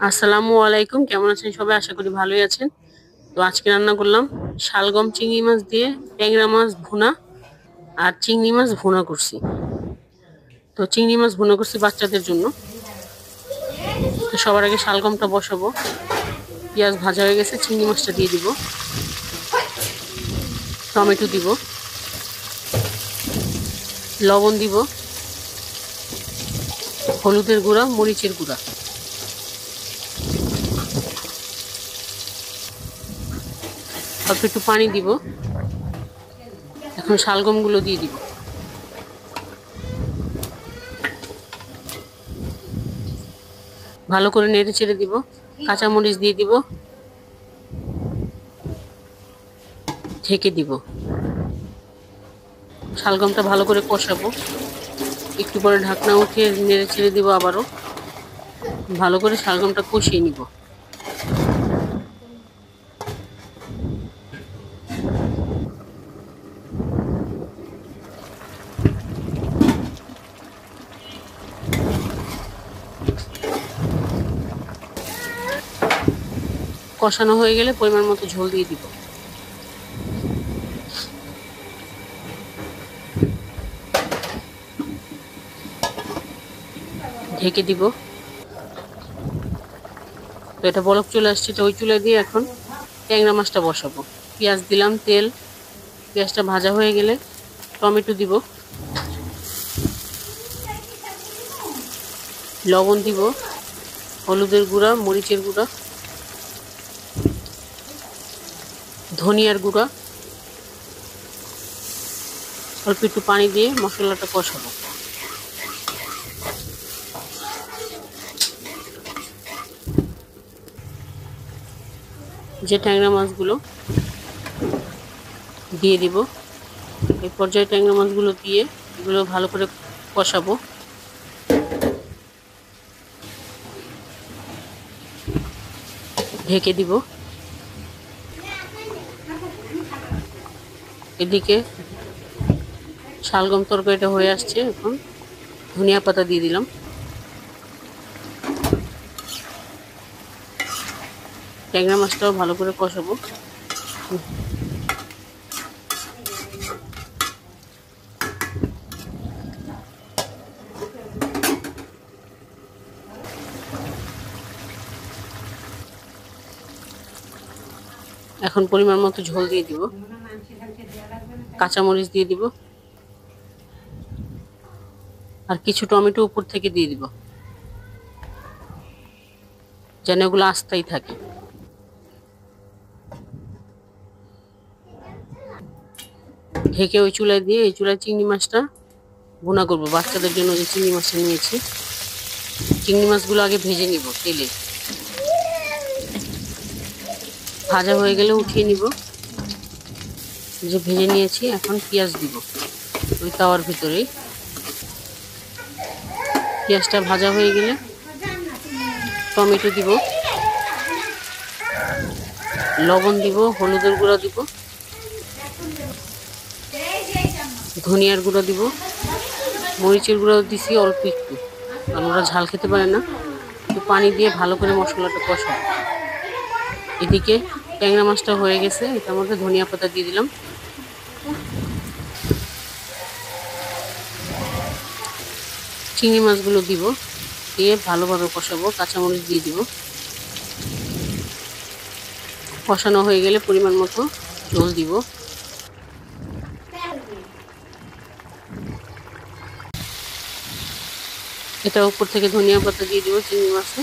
আসসালামু আলাইকুম, কেমন আছেন সবাই? আশা করি ভালোই আছেন। তো আজকে রান্না করলাম শালগম চিংড়ি মাছ দিয়ে ট্যাংরা মাছ ভুনা আর চিংড়ি মাছ ভুনা করছি। তো চিংড়ি মাছ ভুনা করছি বাচ্চাদের জন্য। তো সবার আগে শালগমটা বসাবো। পেঁয়াজ ভাজা হয়ে গেছে, চিংড়ি মাছটা দিয়ে দিব, টমেটো দিব, লবণ দিব, হলুদের গুঁড়া, মরিচের গুঁড়া, অল্প একটু পানি দিব। এখন শালগমগুলো দিয়ে দিব। ভালো করে নেড়ে চেড়ে দিব। কাঁচামরিচ দিয়ে দিব, ঢেকে দিব। শালগমটা ভালো করে কষাবো। একটু পরে ঢাকনা উঠিয়ে নেড়ে ছেড়ে দিব। আবারও ভালো করে শালগমটা কষিয়ে নিব। কষানো হয়ে গেলে পরিমাণ মতো ঝোল দিয়ে দিব। ঢেকে দিব। তো এটা বলক চলে আসছে, তো ওই চুলা দিয়ে এখন ট্যাংরা মাছটা বসাবো। পেঁয়াজ দিলাম, তেল, পেঁয়াজটা ভাজা হয়ে গেলে টমেটো দিব, লবণ দিব, হলুদের গুঁড়া, মরিচের গুঁড়া, ধনিয়ার গুঁড়া, অল্প একটু পানি দিয়ে মশলাটা কষাবো। যে ট্যাংরা মাছগুলো দিয়ে দিব। এই পর্যায়ে ট্যাংরা মাছগুলো দিয়ে এগুলো ভালো করে কষাবো। ঢেকে দিব। এদিকে শালগম তরকারিটা হয়ে আসছে, এখন ধনিয়া পাতা দিয়ে দিলাম। ট্যাংরা মাছটাও ভালো করে কষাবো। এখন পরিমাণ মতো ঝোল দিয়ে দিব, কাঁচামরিচ দিয়ে দিব, আর কিছু টমেটো উপর থেকে দিয়ে দিব, যেন এগুলো আস্তাই থাকে। ঢেকে ওই চুলায় দিয়ে এই চুলায় চিংড়ি মাছটা ভুনা করবো। বাচ্চাদের জন্য যে চিংড়ি মাছটা নিয়েছি, চিংড়ি মাছগুলো আগে ভেজে নিব তেলে। ভাজা হয়ে গেলে উঠিয়ে নিব। যে ভেজে নিয়েছি, এখন পেঁয়াজ দিব ওই তাওয়ার ভিতরেই। পেঁয়াজটা ভাজা হয়ে গেলে টমেটো দিব, লবণ দিব, হলুদের গুঁড়া দিব, ধনিয়ার গুঁড়া দিব, মরিচের গুঁড়াও দিছি অল্প একটু, কারণ ওরা ঝাল খেতে পারে না। একটু পানি দিয়ে ভালো করে মশলাটা কষাবো। এদিকে ট্যাংরা মাছটা হয়ে গেছে, এটার মধ্যে ধনিয়া পাতা দিয়ে দিলাম। চিংড়ি মাছগুলো দিব, দিয়ে ভালোভাবে কষাবো। কাঁচামরিচ দিয়ে দিব। কষানো হয়ে গেলে পরিমাণ মতো ঝোল দিব। এটা উপর থেকে ধনিয়া পাতা দিয়ে দিব চিংড়ি মাছে।